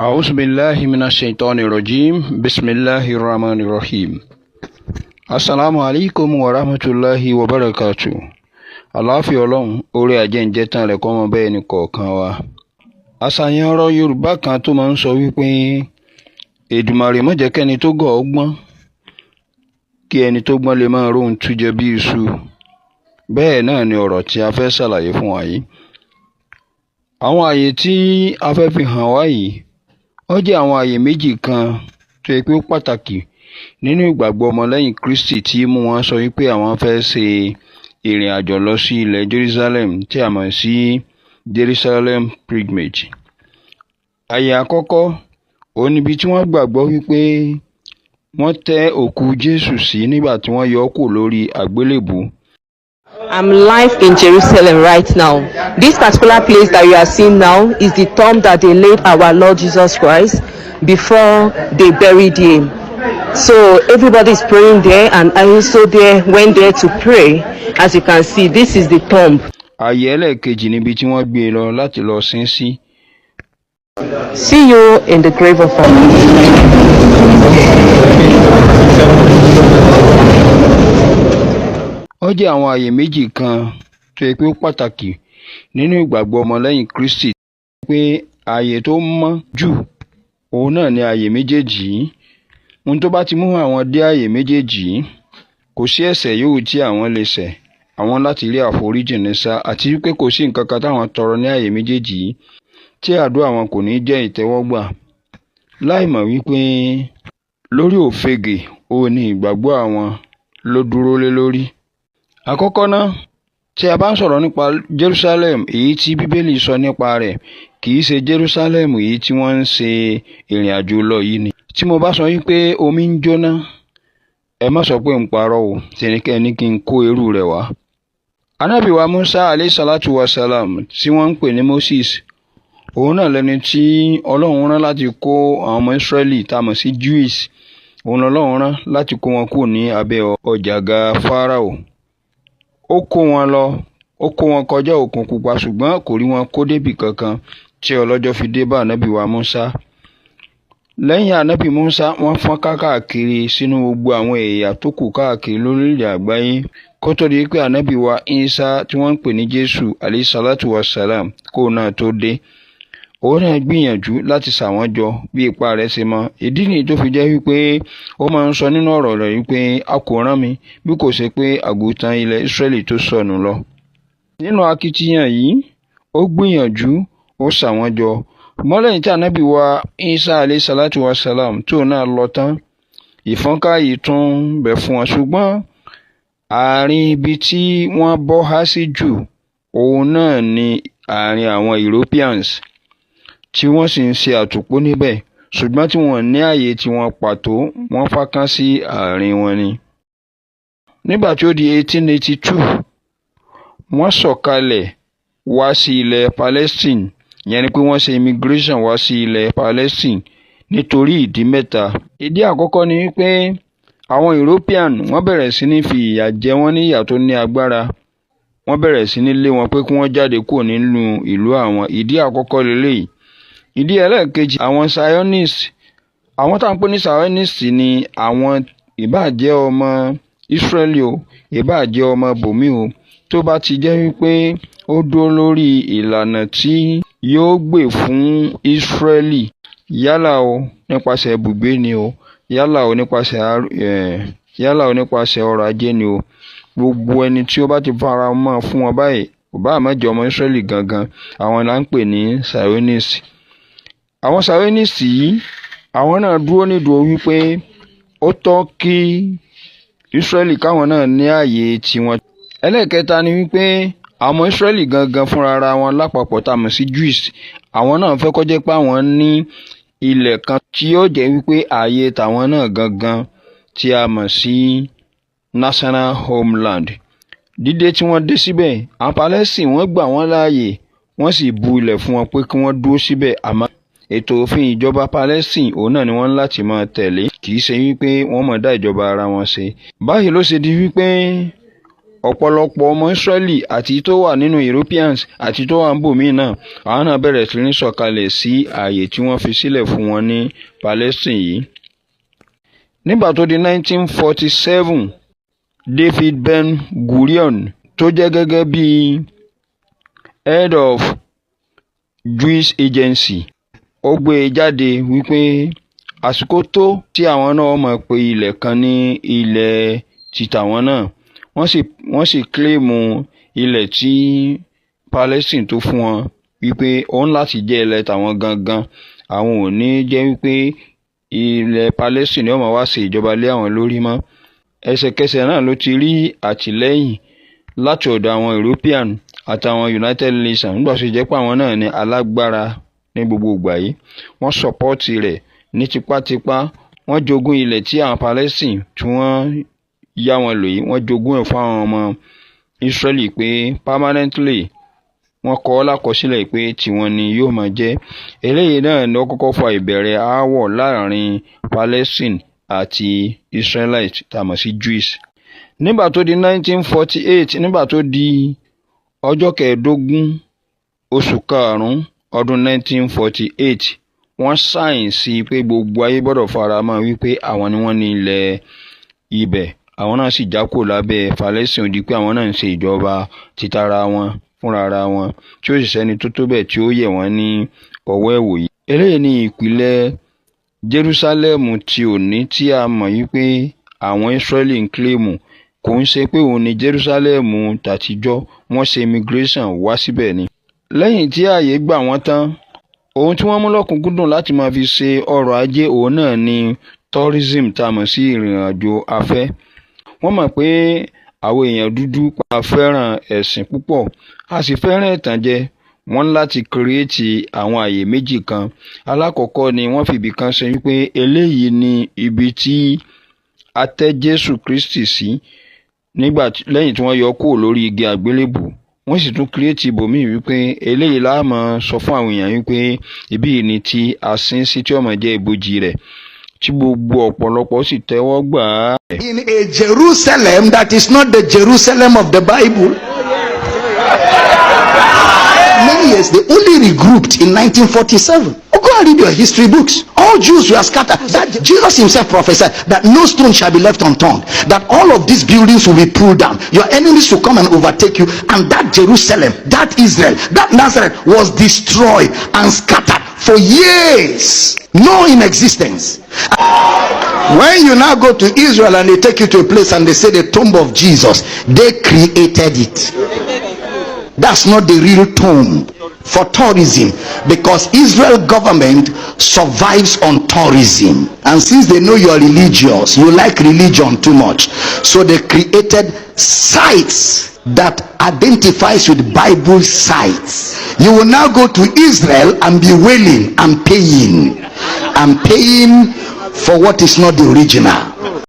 أعوذ بالله من الشيطان الرجيم بسم الله الرحمن الرحيم السلام عليكم ورحمة الله وبركاته. Àlàáfíà Ọlọ́run orí ajẹ́njẹ́ tán rẹ̀ kọ́ mọ bẹ́ẹ̀ ni kọ̀ọ̀kan wa. Àṣàyàn ọ̀rọ̀ Yorùbá kan tó máa ń sọ wípé Èdùmàrè má jẹ́ kẹ́ni tó gọ̀ ọ́ gbọ́n kí ẹni tó gbọ́n lè máa róhun tújẹ bí iṣu. Bẹ́ẹ̀ náà ni ọ̀rọ̀ tí a fẹ́ ṣàlàyé fún wa yìí. Àwọn àyè tí a fẹ́ fi hàn wá yìí ó jẹ́ àwọn àyè méjì kan tó yẹ pé ó pàtàkì nínú ìgbàgbọ́ ọmọlẹ́yìn Kristi tí mú wọn sọ wípé àwọn fẹ́ ṣe ìrìn àjò lọ sí ilẹ̀ Jerusalem tí a mọ̀ sí Jerusalem pilgrimage. Àyè àkọ́kọ́ òun níbi tí wọ́n gbàgbọ́ wípé wọ́n tẹ́ òkú Jésù sí nígbà tí wọ́n yọ ọ́ kúrò lórí àgbélébùú. I'm live in Jerusalem right now. This particular place that you are seeing now is the tomb that they laid our Lord Jesus Christ before they buried him. So everybody is praying there, and I also went there to pray. As you can see, this is the tomb. Àyè ẹlẹ́ẹ̀kejì níbi tí wọ́n gbé lọ láti lọ sin sí. See you in the grave of our Ó jẹ́ àwọn àyè méjì kan tó yẹ pé ó pàtàkì nínú ìgbàgbọ́ ọmọlẹ́yìn Kristi pé àyè tó mọ́ jù òun náà ni àyè méjèèjì yìí. Ohun tó bá ti mú àwọn dé àyè méjèèjì yìí kò sí ẹ̀ṣẹ̀ yòówù tí àwọn lè ṣẹ̀, àwọn láti rí àforíjì ní sá, àti wípé kò sí nǹkan kan táwọn tọrọ ní àyè méjèèjì yìí tí àdúrà wọn kò ní jẹ́ ìtẹ́wọ́gbà, láì mọ̀ wípé lórí òfegè òun ni ìgbàgbọ́ àwọn ló dúró lé lórí. Àkọ́kọ́ náà, tí a bá ń sọ̀rọ̀ nípa Jerusalem èyí tí Bíbélì sọ nípa rẹ̀, kì í ṣe Jerusalem èyí tí wọ́n ń ṣe ìrìn àjò lọ yìí ni. Tí mo bá sọ wípé omi ń jóná, ẹ má sọ pé ń parọ́ o, tẹnikẹ́ni kí n kó irú rẹ̀ wá. Ànábì wa Musa alayhi salatu wa salam tí wọ́n ń pè ní Moses, òun náà lẹni tí Ọlọ́run rán láti kó àwọn ọmọ Israẹli tá a mọ̀ sí Jews, òun lọ́lọ́run rán láti kó wọn kúrò ní abẹ́ ọ̀jàgà Fáráò. Ó kó wọn lọ, ó kó wọn kọjá òkun pupa, ṣùgbọ́n kò rí wọn kó débì kankan tí ọlọ́jọ́ fi dé bá ànábì wa Musa. Lẹ́yìn ànábì Musa, wọ́n fọ́n káàkiri sínú gbogbo àwọn ẹ̀yà tó kù káàkiri lórílẹ̀ àgbáyé kó tó di pé ànábì wa Isa tí wọ́n ń pè ní Jésù alayhi salatu wa salam kó náà tó dé. Òun náà gbìyànjú láti ṣà wọ́n jọ bí ipá rẹ̀ ṣe mọ. Ìdí nìyí tó fi jẹ́ wípé ó máa ń sọ nínú ọ̀rọ̀ rẹ̀ wípé a kò rán mi bí kò ṣe pé àgùntàn ilẹ̀ Ísírẹ́lì tó sọnù lọ. Nínú akitiyan yìí, ó gbìyànjú, ó ṣà wọ́n jọ. Lẹ́yìn tí ànábì wa Isa alayhi salatu wa salam tó náà lọ tán, ìfọ́nká yìí tún bẹ̀ fún wọn, ṣùgbọ́n àárín ibi tí wọ́n bọ́ há sí jù òun náà ni àárín àwọn Europeans tí wọ́n sì ń ṣe àtùpó níbẹ̀, ṣùgbọ́n tí wọ́n ní ààyè tí wọ́n pàtó, wọ́n fákán sí àárín wọn ni. Nígbà tí ó di 1882, wọ́n sọ̀kalẹ̀ wá sí ilẹ̀ Palestine, ìyẹn ni pé wọ́n ṣe immigration wá sí ilẹ̀ Palestine nítorí ìdí mẹ́ta. Ìdí àkọ́kọ́ ni wípé àwọn European wọ́n bẹ̀rẹ̀ sí ní fi ìyà jẹ wọ́n ní ìyà tó ní agbára. Wọ́n bẹ̀rẹ̀ sí ní lé wọn pé kí wọ́n jáde kúrò nínú ìlú àwọn. Ìdí àkọ́kọ́ lélẹ́yìí. Ìdí ẹlẹ́ẹ̀kejì, àwọn Zionist, àwọn tá à ń pè ní Zionist ni àwọn ìbáà jẹ́ ọmọ Israeli o, ìbáà jẹ́ ọmọ bòmí o, tó bá ti jẹ́ wípé ó dúró lórí ìlànà tí yóò gbè fún Israeli, yálà o nípasẹ̀ ibùgbé ni o, yálà o nípasẹ̀ ọrọ̀ ajé ni o, gbogbo ẹni tí ó bá ti fara mọ́ fún wọn báyìí, kò bá má jẹ́ ọmọ Israeli gangan, àwọn là ń pè ní Zionist. Àwọn Zionist yìí, àwọn náà dúró nídùú wípé ó tọ́ kí Israeli káwọn náà ní ààyè tiwọn. Ẹlẹ́ẹ̀kẹta ni wípé àwọn Israeli gangan fúnra ara wọn lápapọ̀ tá a mọ̀ sí Jews, àwọn náà fẹ́ kó jẹ́ pé àwọn ní ilẹ̀ kan tí yóò jẹ́ wípé ààyè tàwọn náà gangan tí a mọ̀ sí national homeland. Dídé tí wọ́n dé síbẹ̀, àwọn Palestine wọ́n gbà wọ́n láàyè, wọ́n sì bu ilẹ̀ fún wọn pé kí wọ́n dúró síbẹ̀, àmọ́ ètò òfin ìjọba Palestine òun náà ni wọ́n láti máa tẹ̀lé, kì í ṣe wípé wọ́n máa dá ìjọba ara wọn ṣe. Báyìí ló ṣe di wípé ọ̀pọ̀lọpọ̀ ọmọ Ísírẹ́lì àti tó wà nínú Europeans àti tó wà níbòmíì náà àwọn náà bẹ̀rẹ̀ sí ní sọ̀kalẹ̀ sí ààyè tí wọ́n fi sílẹ̀ fún wọn ní Palestine yìí. Nígbà tó di 1947, David Ben-Gurion tó jẹ́ gẹ́gẹ́ bí head of Jewish Agency ó gbé e jáde wípé àsìkò tó tí àwọn náà mọ̀ pé ilẹ̀ kan ní ilẹ̀ títàwọn náà wọ́n sì kílèmù ilẹ̀ tí Palestine tó fún wọn wípé òun láti jẹ́ ilẹ̀ tàwọn gangan, àwọn ò ní jẹ́ wípé ilẹ̀ Palestine yóò máa wá ṣe ìjọba lé àwọn lórí mọ́. Ẹsẹ̀kẹsẹ̀ náà ló ti rí àtìlẹ́yìn láti ọ̀dọ̀ àwọn European àtàwọn United Nations nígbà tó jẹ́ pé àwọn náà ní alágbára ní gbogbo ìgbà yìí. Wọ́n sọ̀pọ́ọ̀tì rẹ̀ ní tipátipá. Wọ́n jogún ilẹ̀ tí àwọn Palestine tí wọ́n yá wọn lò yìí, wọ́n jogún ẹ̀ fún àwọn ọmọ Israeli pé permanently wọ́n kọ ọ́ lákọsílẹ̀ pé tiwọn ni yóò máa jẹ́. Eléyìí náà ni ó kọ́kọ́ fa ìbẹ̀rẹ̀ aáwọ̀ láàrin Palestine àti Israelite tàmọ̀ sí Jews. Nígbà tó di 1948, nígbà tó di ọjọ́ 15 oṣù karùn-ún ọdún 1948, wọ́n sáìn sí pé gbogbo ayé gbọ́dọ̀ fara mọ́ wípé àwọn ni wọ́n ní ilẹ̀ ibẹ̀. Àwọn náà sì já kúrò lábẹ́ Palestine, ó di pé àwọn náà ń ṣe ìjọba títara wọn fúnra ara wọn tí ó sì sẹ́ni tó tó bẹ́ẹ̀ tí ó yẹ̀ wọ́n ní ọwọ́ ẹ̀wò yìí. Eléyìí ni ìpìlẹ̀ Jerusalem ti òní tí a mọ̀ yìí pé àwọn Israeli ń kílèmù. Kò ń ṣe pé òun ni Jerusalem tàtijọ́, wọ́n ṣe immigration wá síbẹ̀ ni. Lẹ́yìn tí ààyè gbà wọ́n tán, ohun tí wọ́n mú lọ́kùnkúndùn láti máa fi ṣe ọrọ̀ ajé òun náà ni tourism tá a mọ̀ sí ìrìn àjò afẹ́. Wọ́n mọ̀ pé àwọn èèyàn dúdú pa fẹ́ràn ẹ̀sìn púpọ̀, a sì fẹ́ràn ìtànjẹ. Wọ́n láti kírètì àwọn ààyè méjì kan. Alákọ̀ọ́kọ́ ni wọ́n fi ibì kan ṣe wípé eléyìí ni ibi tí a tẹ́ Jésù Kristi sí lẹ́yìn tí wọ́n yọ kúrò lórí igi àgbélébù. Wọ́n sì tún kírètì ibòmíì wípé eléyìí la máa sọ fún àwọn èèyàn wípé ibí yìí ni tí a sin sí tí ó máa jẹ́ ibojì rẹ̀, tí gbogbo ọ̀pọ̀lọpọ̀ sì tẹ́wọ́ gbà á. In a Jerusalem that is not the Jerusalem of the Bible. Many years they only regrouped in 1947. Oh, go and read your history books. All Jews were scattered. That Jesus himself prophesied that no stone shall be left unturned, that all of these buildings will be pulled down, your enemies will come and overtake you, and that Jerusalem, that Israel, that Nazareth was destroyed and scattered for years, no in existence. When you now go to Israel and they take you to a place and they say the tomb of Jesus, they created it. That's not the real tomb for tourism, because Israel government survives on tourism. And since they know you are religious, you like religion too much, so they created sites that identifies with Bible sites. You will now go to Israel and be wailing and paying for what is not the original.